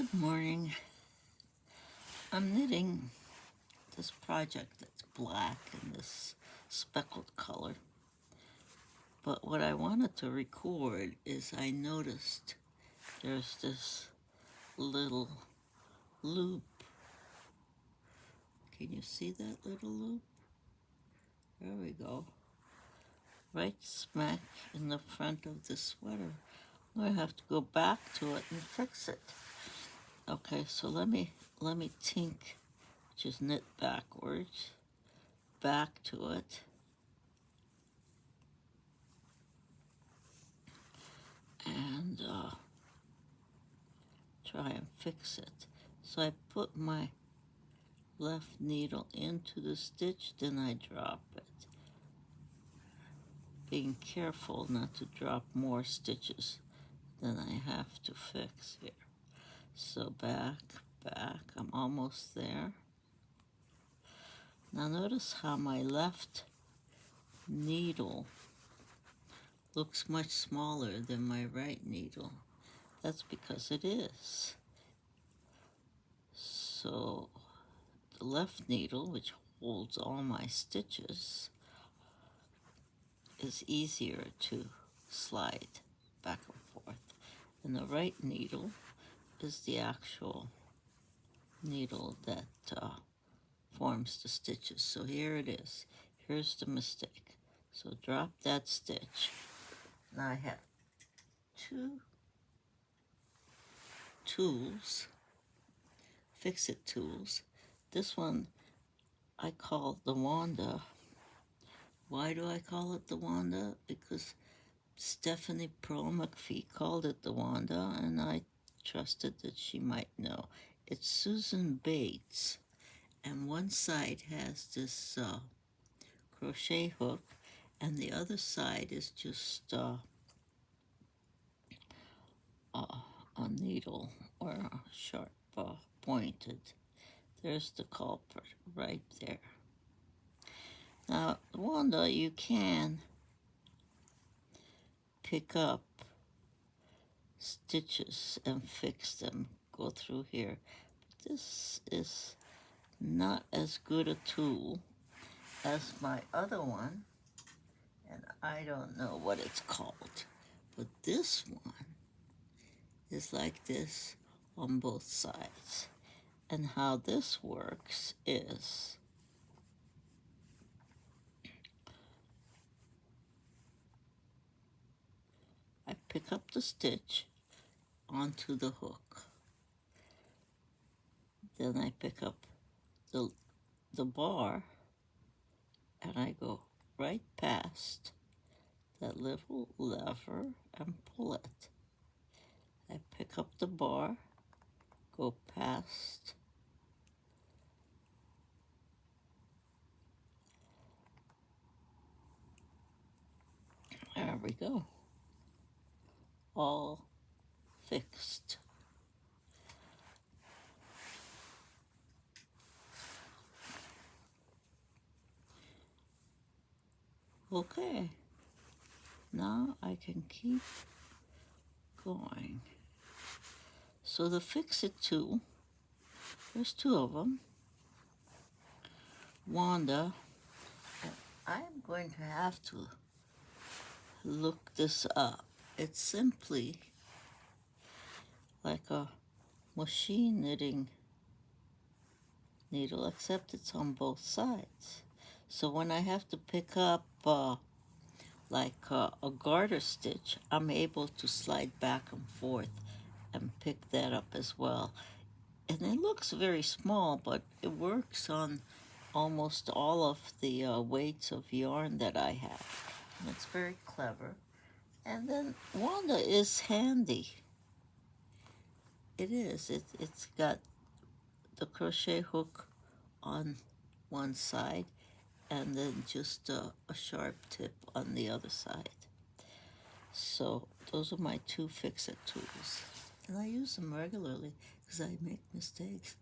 Good morning. I'm knitting this project that's black in this speckled color. But what I wanted to record is I noticed there's this little loop. Can you see that little loop? There we go. Right smack in the front of the sweater. I'm going to have to go back to it and fix it. Okay, so let me tink, which is knit backwards, back to it. And try and fix it. So I put my left needle into the stitch, then I drop it. Being careful not to drop more stitches than I have to fix here. So back, I'm almost there. Now notice how my left needle looks much smaller than my right needle. That's because it is. So the left needle, which holds all my stitches, is easier to slide back and forth. And the right needle is the actual needle that forms the stitches. So here it is. Here's the mistake. So drop that stitch. Now I have two tools, fix-it tools. This one I call the Wanda. Why do I call it the Wanda? Because Stephanie Pearl McPhee called it the Wanda, and I trusted that she might know. It's Susan Bates, and one side has this crochet hook, and the other side is just a needle or a sharp pointed. There's the culprit right there. Now, Wanda, you can pick up stitches and fix them, go through here. But this is not as good a tool as my other one, and I don't know what it's called, but this one is like this on both sides. And how this works is I pick up the stitch onto the hook. Then I pick up the bar and I go right past that little lever and pull it. I pick up the bar, go past, there we go, all fixed. Okay, now I can keep going. So the fix-it tool, there's two of them. Wanda, and I'm going to have to look this up. It's simply like a machine knitting needle, except it's on both sides. So when I have to pick up like a garter stitch, I'm able to slide back and forth and pick that up as well. And it looks very small, but it works on almost all of the weights of yarn that I have. And it's very clever. And then Wanda is handy. It is. It's got the crochet hook on one side and then just a sharp tip on the other side. So those are my two fix-it tools. And I use them regularly because I make mistakes.